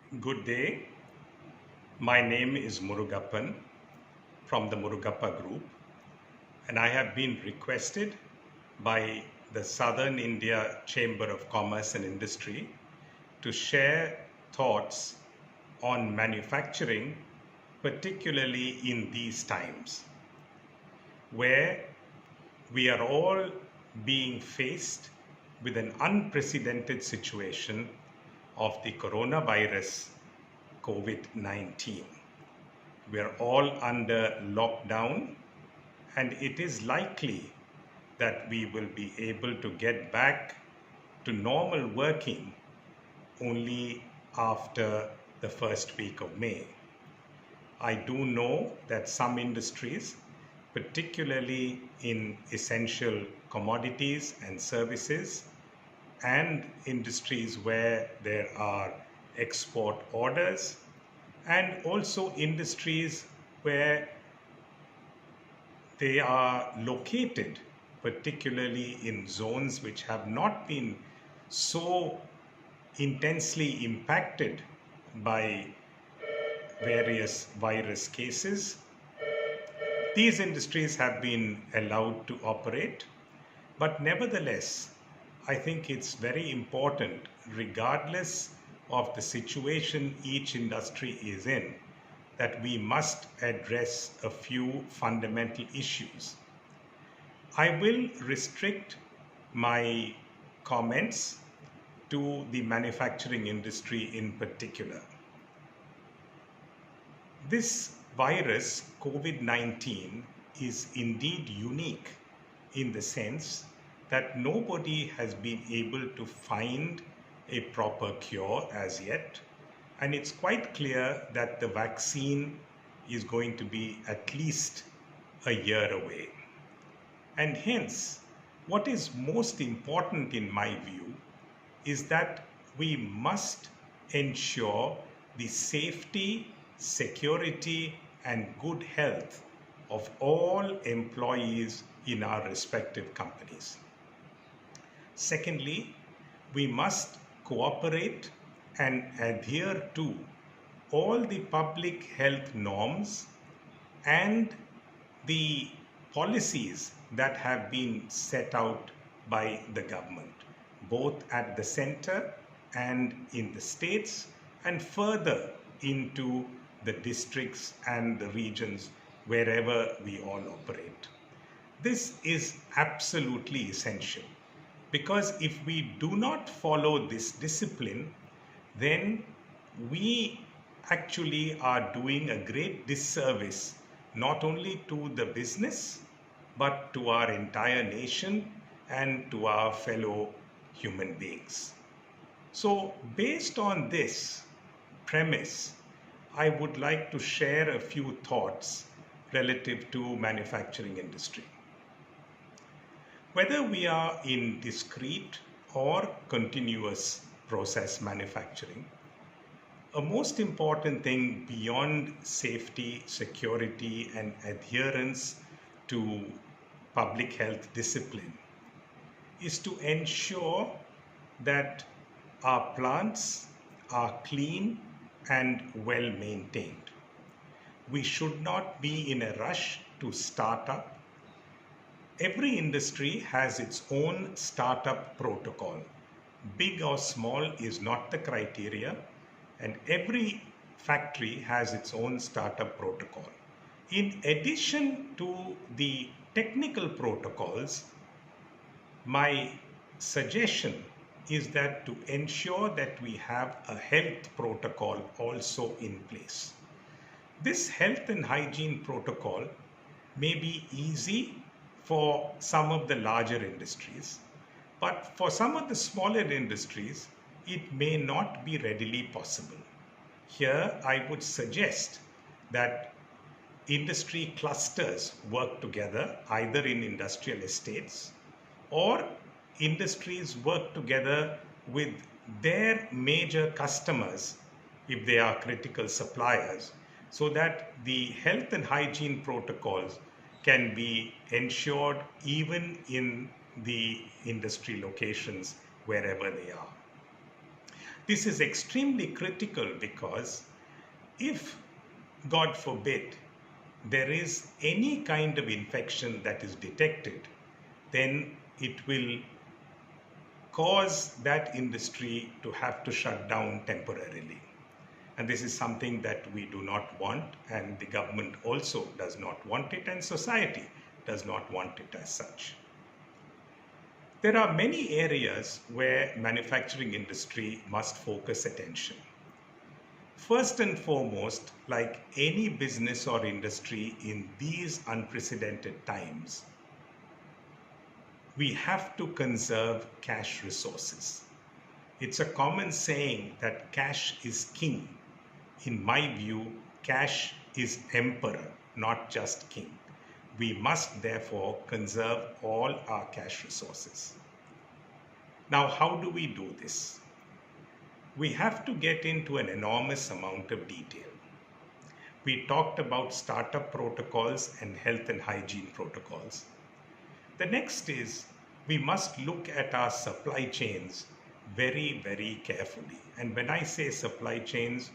Good day. My name is Murugappan from the Murugappa Group, and I have been requested by the Southern India Chamber of Commerce and Industry to share thoughts on manufacturing, particularly in these times where we are all being faced with an unprecedented situation of the coronavirus COVID 19. We are all under lockdown, and it is likely that we will be able to get back to normal working only after the first week of May. I do know that some industries, particularly in essential commodities and services, and industries where there are export orders, and also industries where they are located, particularly in zones which have not been so intensely impacted by various virus cases. These industries have been allowed to operate, but nevertheless, I think it's very important, regardless of the situation each industry is in, that we must address a few fundamental issues. I will restrict my comments to the manufacturing industry in particular. This virus, COVID 19, is indeed unique in the sense that nobody has been able to find a proper cure as yet. And it's quite clear that the vaccine is going to be at least a year away. And hence, what is most important in my view is that we must ensure the safety, security, and good health of all employees in our respective companies. Secondly, we must cooperate and adhere to all the public health norms and the policies that have been set out by the government, both at the center and in the states, and further into the districts and the regions wherever we all operate. This is absolutely essential because if we do not follow this discipline, then we actually are doing a great disservice not only to the business but to our entire nation and to our fellow human beings. So, based on this premise, I would like to share a few thoughts relative to manufacturing industry. Whether we are in discrete or continuous process manufacturing, a most important thing beyond safety, security, and adherence to public health discipline is to ensure that our plants are clean and well maintained. We should not be in a rush to start up. Every industry has its own startup protocol. Big or small is not the criteria, and every factory has its own startup protocol. In addition to the technical protocols, my suggestion is that to ensure that we have a health protocol also in place. This health and hygiene protocol may be easy for some of the larger industries, but for some of the smaller industries, it may not be readily possible. Here, I would suggest that industry clusters work together either in industrial estates or industries work together with their major customers if they are critical suppliers, so that the health and hygiene protocols can be ensured even in the industry locations wherever they are. This is extremely critical because if, God forbid, there is any kind of infection that is detected, then it will cause that industry to have to shut down temporarily. And this is something that we do not want, and the government also does not want it, and society does not want it as such. There are many areas where manufacturing industry must focus attention. First and foremost, like any business or industry in these unprecedented times, we have to conserve cash resources. It's a common saying that cash is king. In my view, cash is emperor, not just king. We must therefore conserve all our cash resources. Now, how do we do this? We have to get into an enormous amount of detail. We talked about startup protocols and health and hygiene protocols. The next is we must look at our supply chains very, very carefully. And when I say supply chains,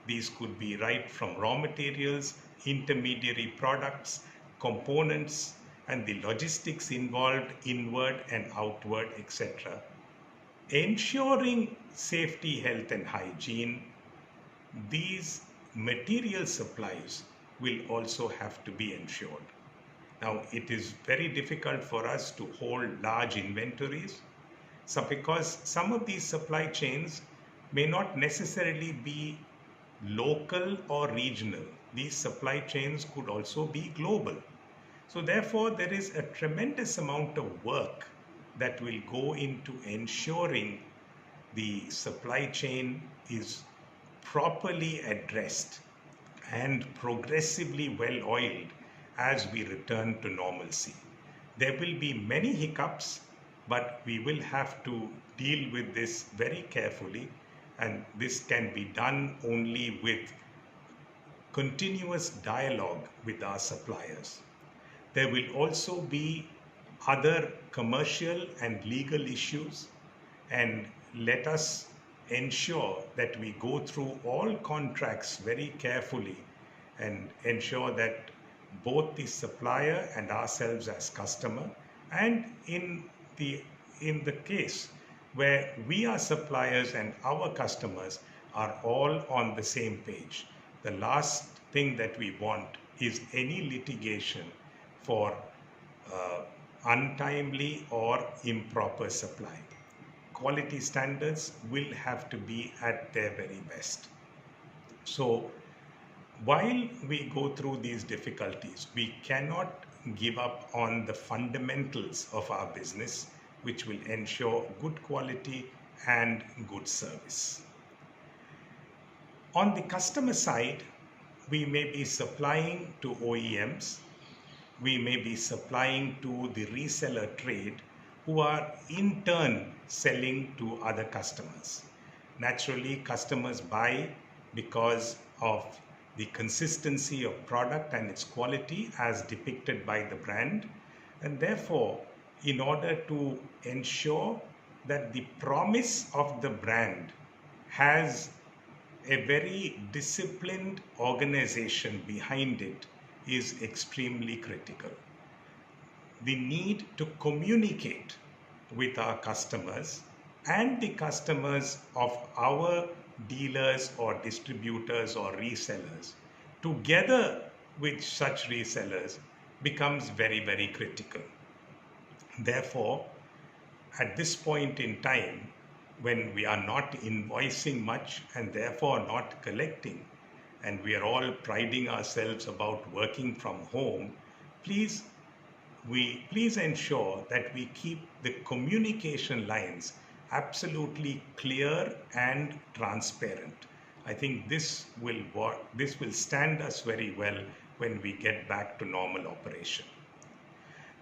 these could be right from raw materials, intermediary products, components, and the logistics involved inward and outward, etc. Ensuring safety, health, and hygiene, these material supplies will also have to be ensured. Now, it is very difficult for us to hold large inventories, so because some of these supply chains may not necessarily be local or regional. These supply chains could also be global. So therefore, there is a tremendous amount of work that will go into ensuring the supply chain is properly addressed and progressively well oiled as we return to normalcy. There will be many hiccups, but we will have to deal with this very carefully, and this can be done only with continuous dialogue with our suppliers. There will also be other commercial and legal issues, and let us ensure that we go through all contracts very carefully and ensure that both the supplier and ourselves as customer, and in the case where we are suppliers and our customers are all on the same page. The last thing that we want is any litigation for untimely or improper supply. Quality standards will have to be at their very best. So while we go through these difficulties, we cannot give up on the fundamentals of our business, which will ensure good quality and good service. On the customer side, we may be supplying to OEMs, we may be supplying to the reseller trade, who are in turn selling to other customers. Naturally, customers buy because of the consistency of product and its quality as depicted by the brand, and therefore, in order to ensure that the promise of the brand has a very disciplined organization behind it is extremely critical. The need to communicate with our customers and the customers of our dealers or distributors or resellers together with such resellers becomes very, very critical. Therefore, at this point in time, when we are not invoicing much and therefore not collecting, and we are all priding ourselves about working from home, please ensure that we keep the communication lines absolutely clear and transparent. I think this will work. This will stand us very well when we get back to normal operation.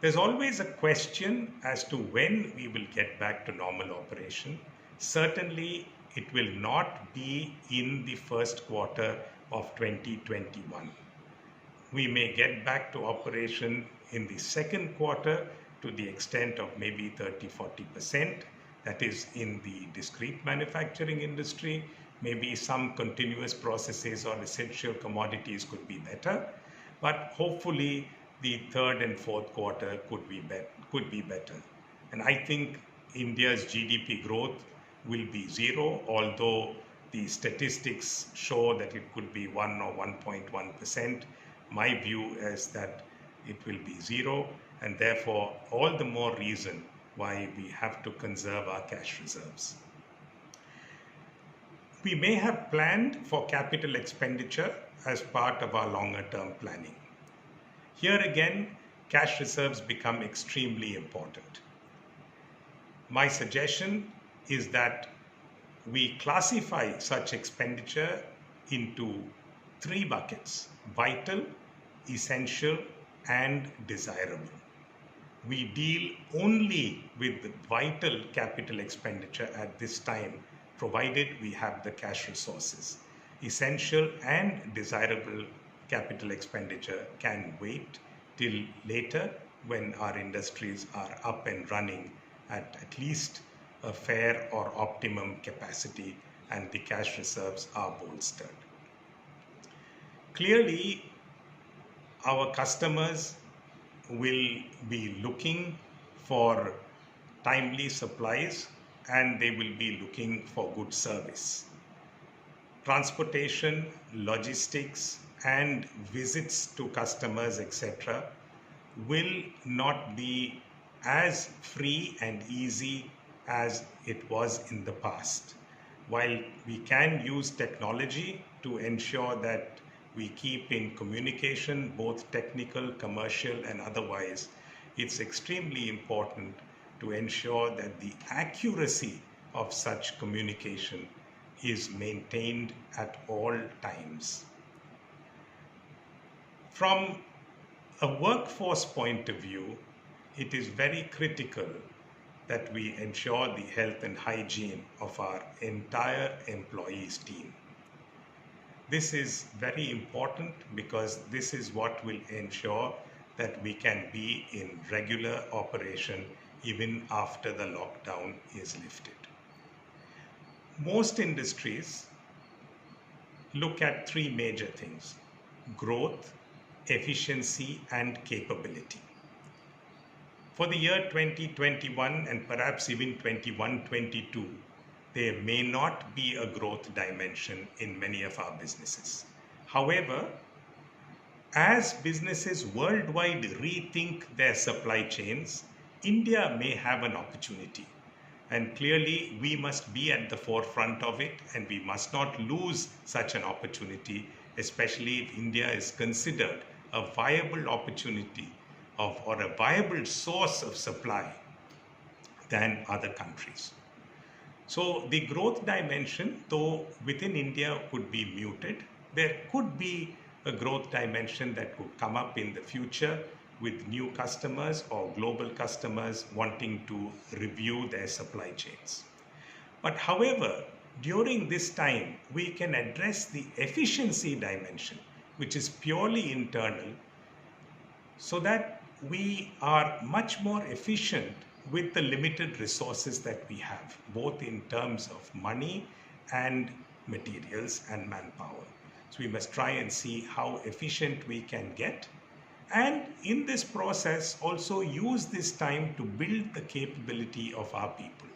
There's always a question as to when we will get back to normal operation. Certainly, it will not be in the first quarter of 2021. We may get back to operation in the second quarter to the extent of maybe 30-40%, that is in the discrete manufacturing industry. Maybe some continuous processes or essential commodities could be better, but hopefully the third and fourth quarter could be better. And I think India's GDP growth will be zero, although the statistics show that it could be 1 or 1.1%. My view is that it will be zero, and therefore all the more reason why we have to conserve our cash reserves. We may have planned for capital expenditure as part of our longer term planning. Here again, cash reserves become extremely important. My suggestion is that we classify such expenditure into three buckets: vital, essential, and desirable. We deal only with the vital capital expenditure at this time, provided we have the cash resources. Essential and desirable capital expenditure can wait till later when our industries are up and running at least a fair or optimum capacity and the cash reserves are bolstered. Clearly, our customers will be looking for timely supplies and they will be looking for good service. Transportation, logistics, and visits to customers, etc., will not be as free and easy as it was in the past. While we can use technology to ensure that we keep in communication, both technical, commercial, and otherwise, it's extremely important to ensure that the accuracy of such communication is maintained at all times. From a workforce point of view, it is very critical that we ensure the health and hygiene of our entire employees team. This is very important because this is what will ensure that we can be in regular operation even after the lockdown is lifted. Most industries look at three major things: growth, efficiency, and capability. For the year 2021 and perhaps even 21-22, there may not be a growth dimension in many of our businesses. However, as businesses worldwide rethink their supply chains, India may have an opportunity. And clearly, we must be at the forefront of it, and we must not lose such an opportunity, especially if India is considered a viable opportunity or a viable source of supply than other countries. So the growth dimension, though within India could be muted, there could be a growth dimension that could come up in the future with new customers or global customers wanting to review their supply chains. But however, during this time, we can address the efficiency dimension, which is purely internal, so that we are much more efficient with the limited resources that we have, both in terms of money and materials and manpower. So we must try and see how efficient we can get, and in this process also use this time to build the capability of our people.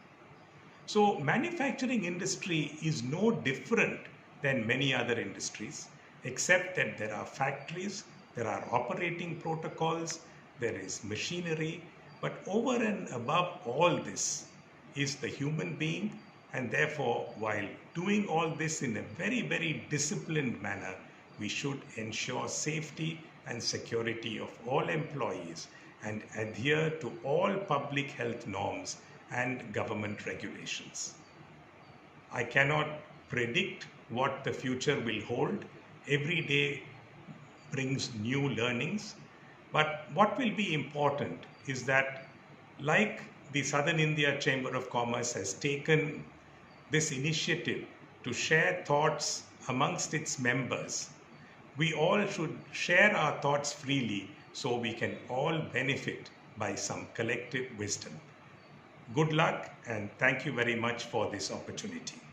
So manufacturing industry is no different than many other industries, except that there are factories, there are operating protocols, there is machinery, but over and above all this is the human being, and therefore, while doing all this in a very, very disciplined manner, we should ensure safety and security of all employees and adhere to all public health norms and government regulations. I cannot predict what the future will hold. Every day brings new learnings. But what will be important is that, like the Southern India Chamber of Commerce has taken this initiative to share thoughts amongst its members, we all should share our thoughts freely so we can all benefit by some collective wisdom. Good luck and thank you very much for this opportunity.